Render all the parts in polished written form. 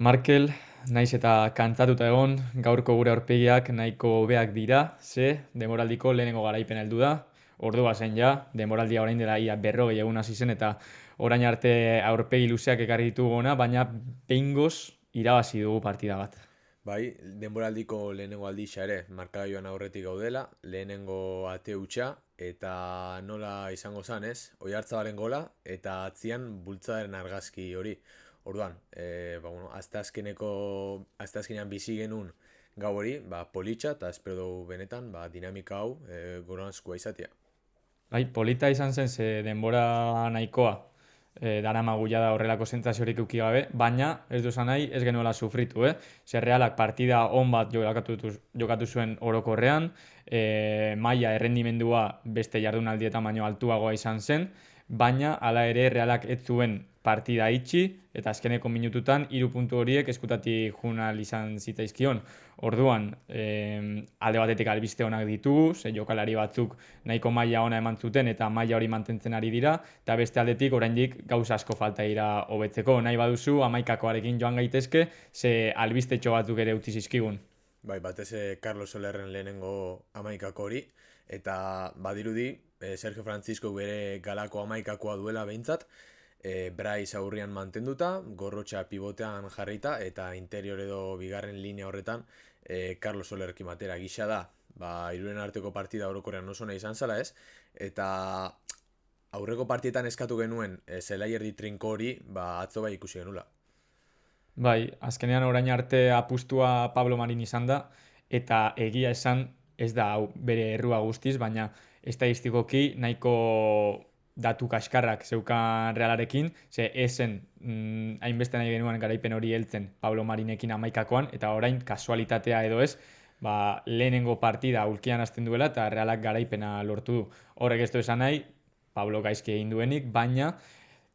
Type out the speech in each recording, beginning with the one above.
Markel, naiz eta kantzatuta egon, gaurko gure aurpegiak nahiko hobeak dira, ze denboraldiko lehenengo garaipena heldu da, ordua zen ja, denboraldia orain dela ia 40 egun hasi zen eta orain arte aurpegi luzeak ekarri ditugu ona, baina behingoz irabazi dugu partida bat. Bai, denboraldiko lehenengo aldixea ere, markagailuan aurretik gaudela, lehenengo ate hutsa, eta nola izango zan, ez? Oiartzabalen gola, eta atzian bultzadaren argazki hori. Orduan, asteazkenean bizi genuen gau hori, politxa, eta espero dugu benetan, dinamika hau, goranzkoa izatea. Bai, polita izan zen ze denbora nahikoa daramagu da horrelako sentsaziorik eduki gabe, baina ez du esan nahi ez genuela sufritu, eh? Ze Realak partida on bat jokatu zuen orokorrean, maila errendimendua beste jardunaldietan baino altuagoa izan zen, baina hala ere Realak ez zuen partida itxi eta azkeneko minututan 3 puntu horiek eskutatik jun ahal izan zitzaizkion. Orduan, alde batetik albiste onak ditugu, ze jokalari batzuk nahiko maila ona eman zuten eta maila hori mantentzen ari dira, eta beste aldetik oraindik gauza asko falta dira hobetzeko. Nahi baduzu 11koarekin joan gaitezke, ze albistetxo batzuk ere utzi zizkigun. Bai, batez Carlos Solerren lehenengo amaikako hori, eta badirudi Sergio Francisco bere galako amaikakoa duela behintzat, Brais aurrian mantenduta, Gorrotxa pivotean jarrita, eta interior edo bigarren linea horretan Carlos Solerrekin batera gisa da, hiruren arteko partida orokorrean oso nahi izan zala ez, eta aurreko partietan eskatu genuen zelai erdi trinko hori, atzo bai ikusi genula. Bai, azkenean orain arte apustua Pablo Marin izan da, eta egia esan ez da hau bere errua guztiz, baina estadistikoki nahiko datu kaskarrak zeukan Realarekin, ze esen hainbeste nahi genuen garaipen hori heltzen Pablo Marinekin 11koan, eta orain kasualitatea edo ez, lehenengo partida ulkian hasten duela eta Realak garaipena lortu du. Horrek ez du esan nahi, Pablo gaizki egin duenik, baina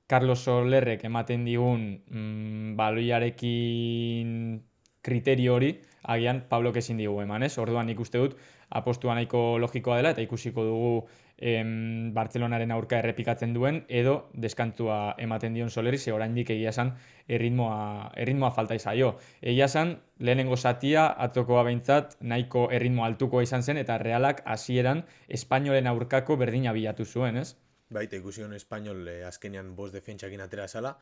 Carlos Solerrek ematen digun baloiarekin kriterio hori, agian Pablok ezin digu eman, ez? Orduan nik uste dut apostua nahiko logikoa dela eta ikusiko dugu Bartzelonaren aurka errepikatzen duen edo deskantzua ematen dion Solerri, ze oraindik egia esan erritmoa falta izaio. Egia esan, lehenengo zatia atzokoa behintzat nahiko erritmo altukoa izan zen eta Realak hasieran Espainolen aurkako berdina bilatu zuen, ez? Baita ikusi hon Espainol azkenean bost defentsakin atera zala.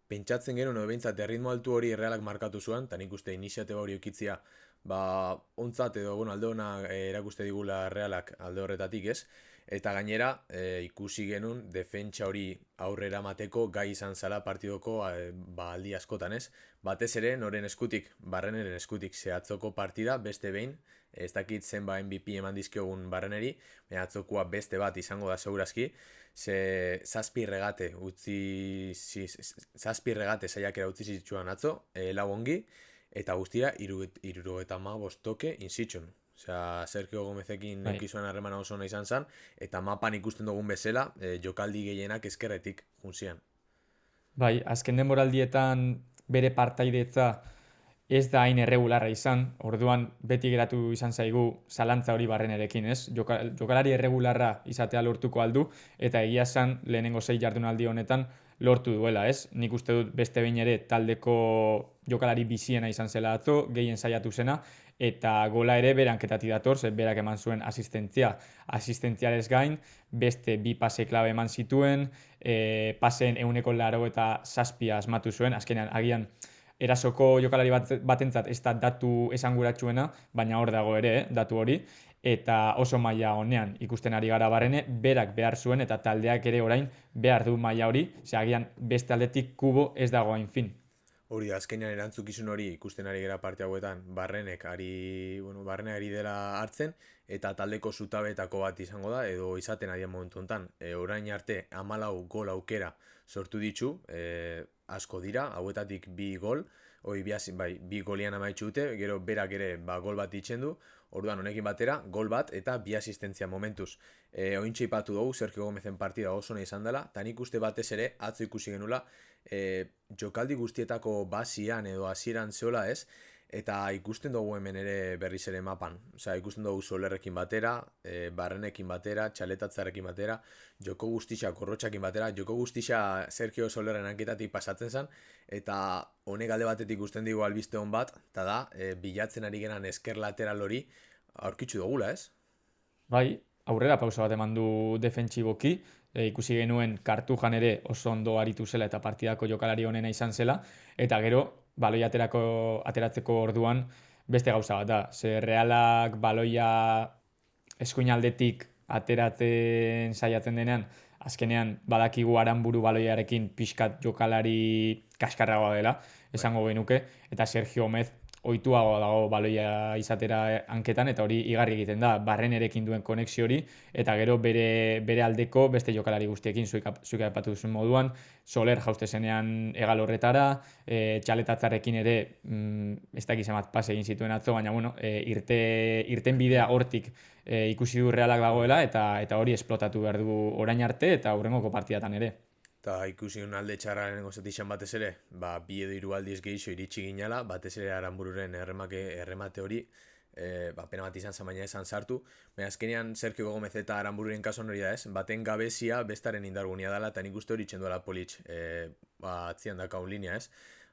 Pentsatzen genuen, edo behintzat, erritmo altu hori Realak markatu zuen, eta nik uste iniziatiba hori ukitzia, ontzat edo alde hona erakuste digula Realak alde horretatik ez. Eta gainera, ikusi genuen defentsa hori aurrera mateko gai izan zala partidoko aldi askotan ez. Batez ere, noren eskutik, barreneren eskutik zehatzoko partida, beste behin, ez dakit zenba MVP eman dizkiogun barreneri, baina atzokoa beste bat izango da segurazki, ze zazpi regate saiakera utzi zitsuan atzo, lau ongi, eta guztira eta bostoke inzitxun. Osea, Sergio Gomezekin Bai. ekizuen harremana oso nahi izan zen, eta mapan ikusten dugun bezala, jokaldi gehienak ezkerretik juntzian. Bai, azken denboraldietan bere partaidetza ez da hain erregularra izan, orduan beti geratu izan zaigu zalantza hori barrenerekin, ez? Jokalari erregularra izatea lortuko aldu, eta egia esan lehenengo 6 jardunaldi honetan lortu duela, ez? Nik uste dut beste behin ere taldeko jokalari biziena izan zela atzo, gehien saiatu zena, eta gola ere beranketatik dator, ze berak eman zuen asistentzia. Asistentziarez gain, beste bi pase klabe eman zituen, paseen 87 asmatu zuen, azkenean agian erasoko jokalari batentzat ez da datu esanguratsuena, baina hor dago ere, datu hori, eta oso maila honean ikusten ari gara barrene, berak behar zuen eta taldeak ere orain behar du maila hori, ze agian beste aldetik kubo ez dago hain fin. Hori da, azkenean erantzukizun hori ikusten ari gara parte hauetan, barrenek ari dela hartzen, eta taldeko zutabeetako bat izango da, edo izaten adian momentu honetan. Orain arte 14 gol aukera sortu ditzu, asko dira, hauetatik 2 gol, bi golian amaitzu dute, gero berak ere gol bat ditzen du, orduan honekin batera, gol bat eta 2 asistentzia momentuz. Ointxe ipatu dugu, Sergio Gomezen partida oso nahi izan dela, eta nik uste batez ere, atzo ikusi genula, jokaldi guztietako basian edo hasieran zeola ez, Eta ikusten dugu hemen ere berriz ere mapan. Osea, ikusten dugu Solerrekin batera, Barrenekin batera, Txaletatzarekin batera, joko guztixa Korrotxakin batera, joko guztixa Sergio Solerren hanketatik pasatzen zen, eta honek alde batetik ikusten digu albiste hon bat, eta da, bilatzen ari geran esker lateral hori aurkitzu dugula, ez? Bai, aurrera pausa bat eman du defentsiboki, ikusi genuen Kartujan ere oso ondo aritu zela eta partidako jokalari onena izan zela, eta gero baloi ateratzeko orduan beste gauza bat da. Ze Realak baloia eskuinaldetik ateratzen saiatzen denean, azkenean badakigu Aranburu baloiarekin pixkat jokalari kaskarragoa dela, Bai. esango genuke, eta Sergio Gomez ohituago dago baloia izatera hanketan, eta hori igarri egiten da, Barrenerekin duen konexio hori, eta gero bere aldeko beste jokalari guztiekin, zuik aipatu duzun moduan, Soler jauste zenean egal horretara, Txaletatzarekin ere, ez dakiz emat pase egin zituen atzo, baina bueno, irten bidea hortik ikusi du Realak dagoela, eta hori esplotatu behar du orain arte, eta hurrengoko partidatan ere. Eta ikusi un alde txarraren zatixan batez ere, bi edo hiru aldiz gehixo iritsi ginala, batez ere Aranbururen erremate hori, pena bat izan zen baina esan sartu. Baina azkenean Sergio Gomez eta Aranbururen kasuan hori da ez, baten gabezia bestaren indargunia dela, eta nik uste hori txenduela Politx atzian dakaun linea ez.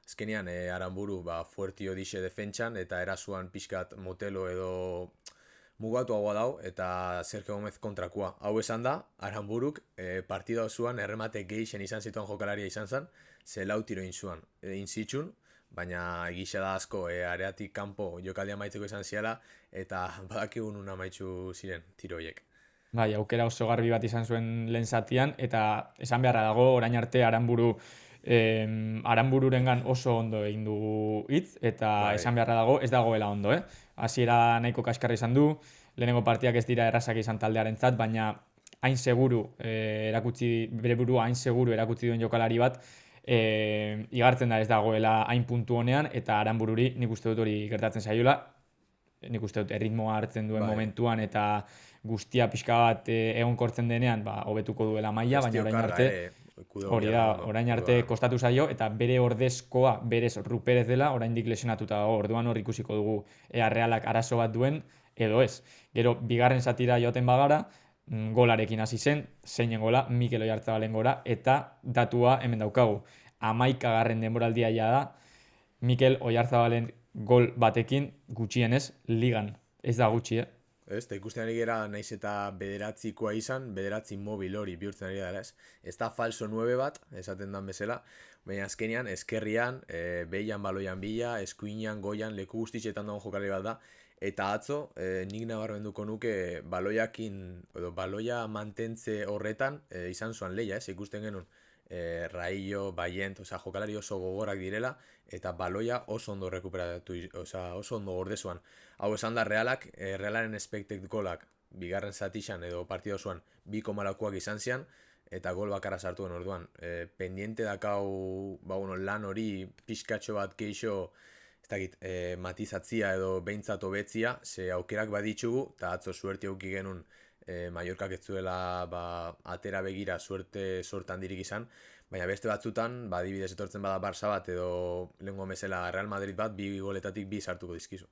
Azkenean Aranburu fuertio dixe defentsan, eta erasuan pixkat motelo edo mugatuagoa dau, eta Sergio Gomez kontrakoa. Hau esan da, Aranburuk partida osoan erremate gehixen izan zituen jokalaria izan zen, ze lau tiro inzitxun, baina egisa da asko areatik kanpo jokaldia maitzeko izan ziala, eta badakigun una maitzu ziren tiro horiek. Bai, aukera oso garbi bat izan zuen lehen zatian, eta esan beharra dago, orain arte Aranbururengan oso ondo egin du hitz, eta Bai, esan beharra dago, ez dagoela ondo, eh? Hasiera nahiko kaskarra izan du, lehenengo partidak ez dira errazak izan taldearentzat, baina hain seguru bere burua hain seguru erakutsi duen jokalari bat, igartzen da ez dagoela hain puntu honean, eta Aranbururi nik uste dut hori gertatzen zaiola, nik uste dut erritmoa hartzen duen bai. momentuan eta guztia pixka bat egonkortzen denean, hobetuko duela maila, baina Gestio orain karga arte kudeatu hori da, behar da, orain ondo, arte kudeatu. kostatu zaio, eta bere ordezkoa, berez Ruperez dela, oraindik lesionatuta dago, orduan hor ikusiko dugu ea Realak arazo bat duen, edo ez. Gero, bigarren zatira joaten bagara, golarekin hasi zen, zeinen gola, Mikel Oyarzabalen gora, eta datua hemen daukagu. 11. denboraldia ja da, Mikel Oyarzabalen gol batekin gutxienez ligan. Ez da gutxi, eh? Ez, eta ikusten ari gera naiz eta bederatzikoa izan, bederatzi mobil hori bihurtzen ari dara ez. Ez da falso 9 bat, esaten dan bezala, baina azkenean, eskerrian, behian baloian bila, eskuinean, goian, leku guztitxetan dago jokalari bat da, eta atzo, nik nabarmenduko nuke baloiakin, edo baloia mantentze horretan izan zuan lehia, ez, ikusten genuen, Raillo, Baient, jokalari oso gogorak direla, eta baloia oso ondo rekuperatu, oso ondo gordezuan. Hau esan da Realak, Realaren expected golak, bigarren zatixan edo partida osoan 2,4 izan zian, eta gol bakarra sartuen orduan. Pendiente dakau lan hori pixkatxo bat geixo, ez dakit, matizatzia edo behintzat hobetzia, ze aukerak baditzugu, eta atzo suerte auki genuen Mallorcak ez zuela atera begira sorte handirik izan, baina beste batzutan, adibidez etortzen bada Barça bat edo lehengo mesela Real Madrid bat, 2 goletatik 2 sartuko dizkizu.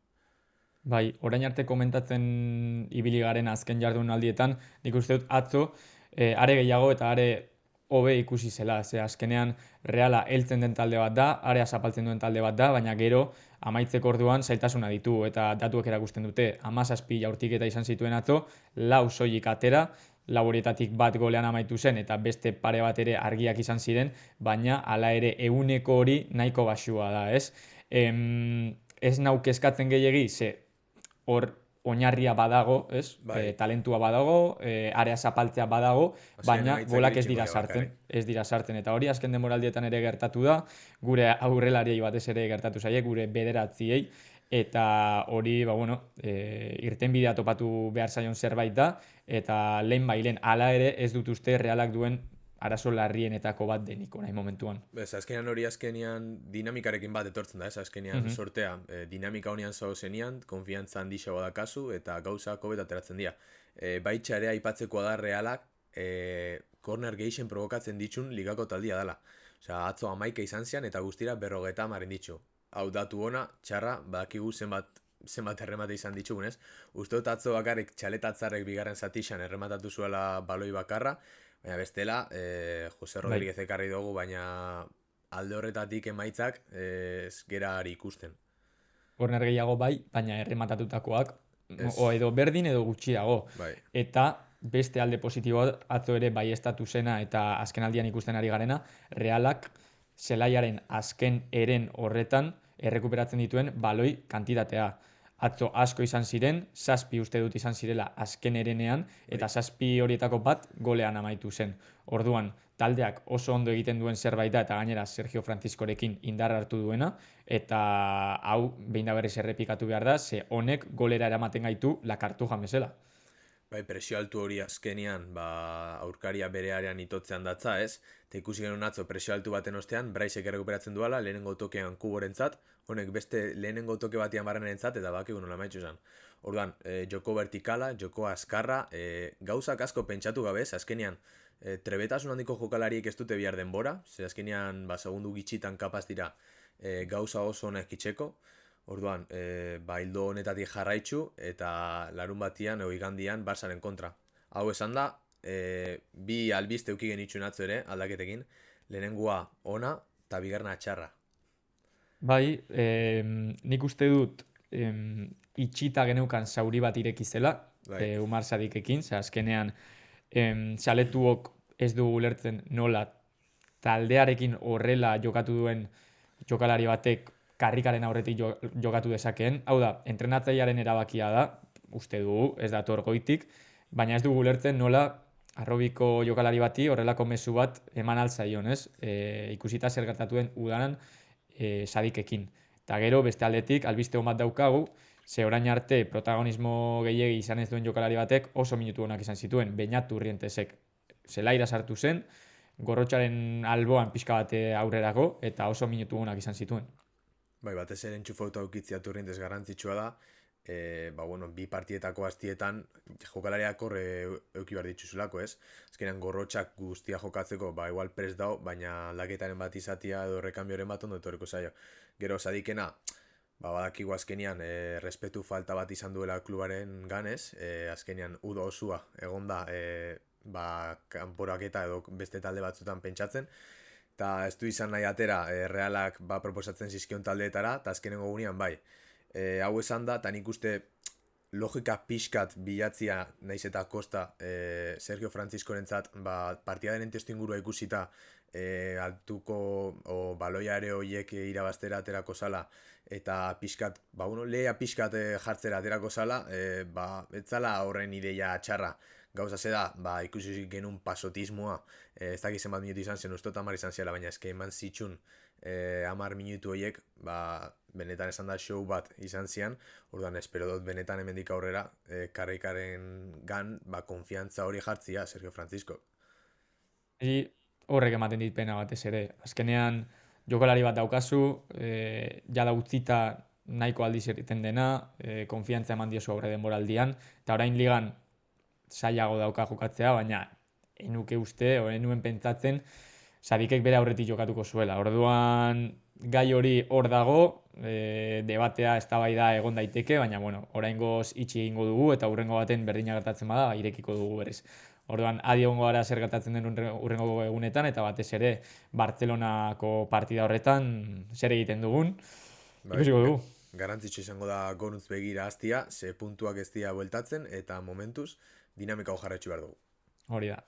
Bai, orain arte komentatzen ibili garen azken jardunaldietan, nik uste dut atzo, are gehiago eta are hobe ikusi zela, ze azkenean Reala heltzen den talde bat da, area zapaltzen duen talde bat da, baina gero amaitzeko orduan zailtasuna ditu eta datuek erakusten dute 17 jaurtiketa izan zituen atzo, 4 soilik atera, 4 horietatik bat golean amaitu zen eta beste pare bat ere argiak izan ziren, baina hala ere ehuneko hori nahiko baxua da, ez? Ez nau kezkatzen gehiegi, ze hor oinarria badago, ez? Bai. Talentua badago, area zapaltzea badago, Azkenean baina emaitzak golak ez iritsiko dira dira sartzen, bakarrik. ez dira sartzen, eta hori azken denboraldietan ere gertatu da, gure aurrelariei batez ere gertatu zaie, gure bederatziei, eta hori, irtenbidea topatu behar zaion zerbait da, eta lehen bailen, hala ere ez dut uste Realak duen arazo larrienetako bat denik orain momentuan. Azkenean hori azkenean dinamikarekin bat etortzen da, ez? Azkenean sortea, dinamika honean zau zenian, konfiantza handixago da kasu, eta gauzak hobet ateratzen dira. Baitxa ere aipatzekoa da Realak, corner gehixen provokatzen ditxun ligako taldia dela. Atzo 11 izan zian, eta guztira 50 ditxu. hau datu ona, txarra, badakigu zenbat erremate izan ditugun, ez? Uste dut atzo bakarrik txaletatzarrek bigarren zatixan errematatu zuela baloi bakarra, baina bestela, Jose Bai, Rodríguez ekarri dugu, baina alde horretatik emaitzak ez gera ari ikusten. corner gehiago bai, baina errematatutakoak o Ez, edo berdin edo gutxiago. bai, Eta beste alde positiboa atzo ere bai estatu zena eta azkenaldian ikusten ari garena, Realak zelaiaren azken eren horretan errekuperatzen dituen baloi kantitatea. Atzo asko izan ziren, 7 uste dut izan zirela azken erenean, bai. eta 7 horietako bat golean amaitu zen. Orduan, taldeak oso ondo egiten duen zerbait da, eta gainera Sergio Franciscorekin indar hartu duena, eta hau behin da berriz errepikatu behar da, ze honek golera eramaten gaitu lakartu jamezela. Bai, presio altu hori azkenean, aurkaria bere arean itotzean datza, ez? Eta ikusi genuen atzo presio altu baten ostean, Braisek errekuperatzen duela, lehenengo tokean kuborentzat, honek beste lehenengo toke batian barrenarentzat, eta bakigu nola maitxu zen. Orduan, joko vertikala, joko azkarra, gauzak asko pentsatu gabez, azkenean, trebetasun handiko jokalariek ez dute bihar denbora, ze azkenean, segundu gitxitan kapaz dira gauza oso onak itxeko. Orduan, ildo honetatik jarraitzu eta larun batian, igandian, Barsaren kontra. Hau esan da, bi albiste euki genitxun atzo ere, aldaketekin, lehenengoa ona eta bigarna txarra. Bai, nik uste dut itxita geneukan zauri bat ireki zela, Bai, Umar Sadikekin, ze azkenean zaletuok ez dugu ulertzen nola taldearekin horrela jokatu duen jokalari batek karrikaren aurretik jokatu dezakeen. Hau da, entrenatzailearen erabakia da, uste dugu, ez dator goitik, baina ez dugu ulertzen nola arrobiko jokalari bati horrelako mezu bat eman altzaion, ez? Ikusita zer gertatuen udanan Sadikekin. Eta gero, beste aldetik, albiste hon bat daukagu, ze orain arte protagonismo gehiegi izan ez duen jokalari batek oso minutu onak izan zituen, Beñat Urrientesek zelaira sartu zen, gorrotxaren alboan pixka bate aurrerako, eta oso minutu onak izan zituen. bai, batez ere entxufauta aukitzia Turrientes garrantzitsua da, bi partietako hastietan jokalariak hor euki behar dituzulako, ez? Azkenean gorrotxak guztia jokatzeko, igual prest dao, baina aldaketaren bat izatia edo rekambioren bat ondo etorriko zaio. Gero, Sadikena, badakigu azkenean respetu falta bat izan duela klubaren ganez, azkenean udo osua egonda kanporaketa edo beste talde batzutan pentsatzen, eta ez du izan nahi atera Realak proposatzen zizkion taldeetara, eta azkenengo gunean bai. Hau esan da, eta nik uste logika pixkat bilatzia naiz eta kosta Sergio Franciscorentzat partidaren testu ingurua ikusita altuko baloia ere horiek irabaztera aterako zala eta pixkat, lehia pixkat jartzera aterako zala, ez zala horren ideia txarra. Gauza zeda, ikusi genuen pasotismoa, ez dakiz zenbat minutu izan zen, ustot 10 izan ziala, baina eske eman zitxun 10 minutu horiek, benetan esan da show bat izan zian, orduan espero dut benetan hemendik aurrera karrikaren gan, konfiantza hori jartzia, Sergio Francisco. Eri horrek ematen dit pena batez ere. Azkenean jokalari bat daukazu, jada utzita nahiko aldiz egiten dena, konfiantza eman diozu aurre denboraldian, eta orain ligan zailago dauka jokatzea, baina enuke uste, o enuen pentsatzen, Sadikek bere aurretik jokatuko zuela. Orduan gai hori hor dago, debatea eztabaida egon daiteke, baina bueno, oraingoz itxi egingo dugu eta hurrengo baten berdina gertatzen bada irekiko dugu berez. Orduan adi egongo gara zer gertatzen den hurrengo egunetan eta batez ere Bartzelonako partida horretan zer egiten dugun. Ikusiko dugu. Garrantzitsu izango da goruntz begira hastia, ze puntuak ez dira bueltatzen eta momentuz dinamika jarraitzu behar dugu. Hori da.